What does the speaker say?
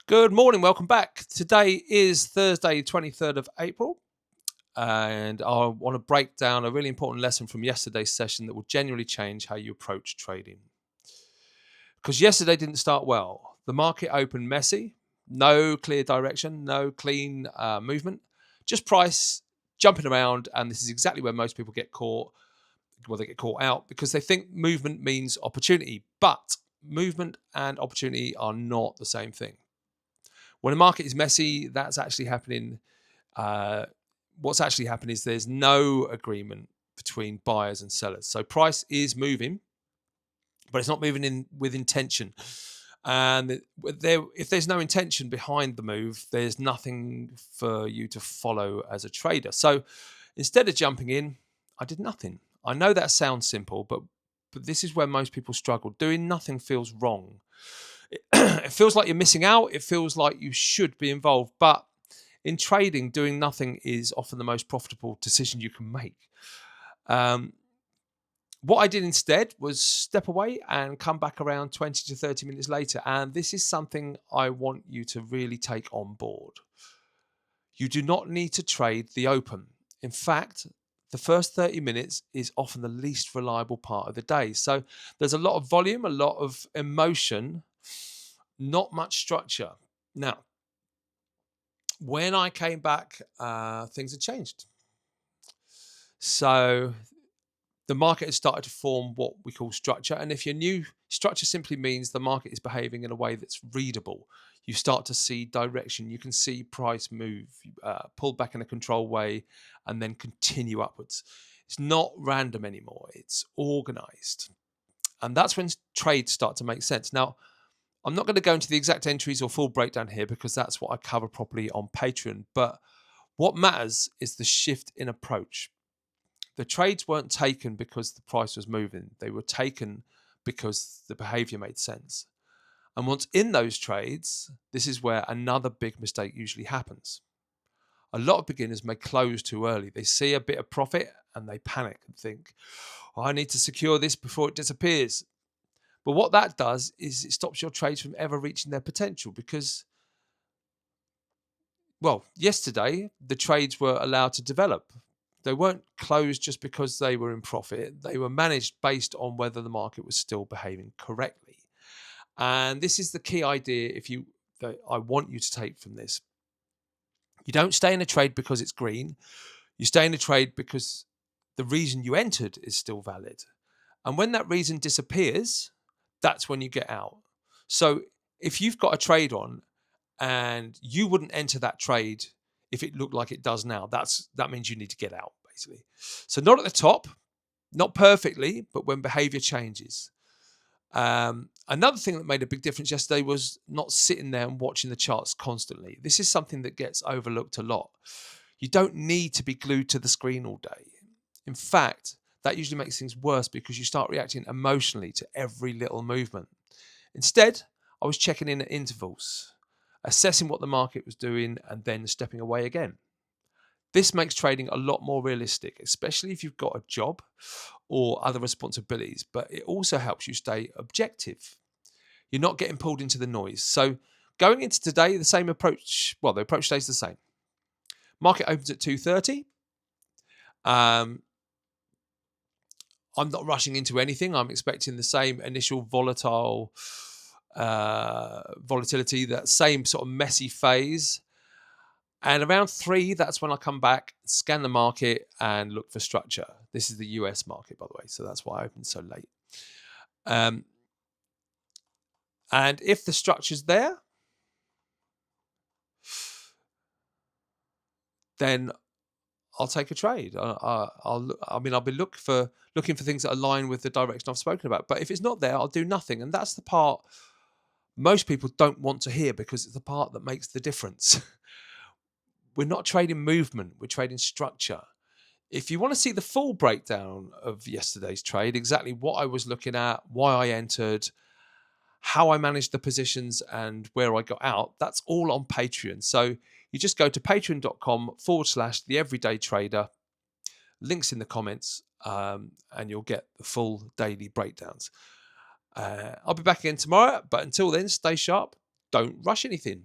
Good morning, welcome back. Today is Thursday, 23rd of April, and I want to break down a really important lesson from yesterday's session that will genuinely change how you approach trading. Because yesterday didn't start well. The market opened messy, no clear direction, no clean movement, just price jumping around, and this is exactly where most people get caught. Well, they get caught out because they think movement means opportunity, but movement and opportunity are not the same thing. When a market is messy, that's actually happening. Uh, what's actually happening is there's no agreement between buyers and sellers. So price is moving, but it's not moving in with intention. And if there's no intention behind the move, there's nothing for you to follow as a trader. So instead of jumping in, I did nothing. I know that sounds simple, but this is where most people struggle. Doing nothing feels wrong. It feels like you're missing out. It feels like you should be involved. But in trading, doing nothing is often the most profitable decision you can make. Um, what I did instead was step away and come back around 20 to 30 minutes later. And this is something I want you to really take on board. You do not need to trade the open. In fact, the first 30 minutes is often the least reliable part of the day. So there's a lot of volume, a lot of emotion, not much structure. Now, when I came back, things had changed. So the market has started to form what we call structure. And if you're new, structure simply means the market is behaving in a way that's readable. You start to see direction. You can see price move, pull back in a control way, and then continue upwards. It's not random anymore. It's organized. And that's when trades start to make sense. Now, I'm not going to go into the exact entries or full breakdown here because that's what I cover properly on Patreon. But what matters is the shift in approach. The trades weren't taken because the price was moving. They were taken because the behavior made sense. And once in those trades, this is where another big mistake usually happens. A lot of beginners may close too early. They see a bit of profit and they panic and think, oh, I need to secure this before it disappears. But what that does is it stops your trades from ever reaching their potential because, well, yesterday the trades were allowed to develop. They weren't closed just because they were in profit. They were managed based on whether the market was still behaving correctly. And this is the key idea that I want you to take from this. You don't stay in a trade because it's green. You stay in a trade because the reason you entered is still valid. And when that reason disappears, that's when you get out. So if you've got a trade on and you wouldn't enter that trade if it looked like it does now, that means you need to get out, basically. So not at the top, not perfectly, but when behavior changes. Another thing that made a big difference yesterday was not sitting there and watching the charts constantly. This is something that gets overlooked a lot. You don't need to be glued to the screen all day. In fact, that usually makes things worse because you start reacting emotionally to every little movement. Instead, I was checking in at intervals, assessing what the market was doing, and then stepping away again. This makes trading a lot more realistic, especially if you've got a job or other responsibilities, but it also helps you stay objective. You're not getting pulled into the noise. So going into today, the approach stays the same. Market opens at 2:30. I'm not rushing into anything. I'm expecting the same initial volatility, that same sort of messy phase. And around 3, that's when I come back, scan the market, and look for structure. This is the US market, by the way, so that's why I opened so late. And if the structure's there, then I'll take a trade. I'll be looking for things that align with the direction I've spoken about. But if it's not there, I'll do nothing. And that's the part most people don't want to hear because it's the part that makes the difference. We're not trading movement, we're trading structure. If you want to see the full breakdown of yesterday's trade, exactly what I was looking at, why I entered, how I managed the positions, and where I got out, that's all on Patreon. So you just go to patreon.com/the everyday trader, links in the comments, and you'll get the full daily breakdowns. I'll be back again tomorrow, but until then, stay sharp. Don't rush anything.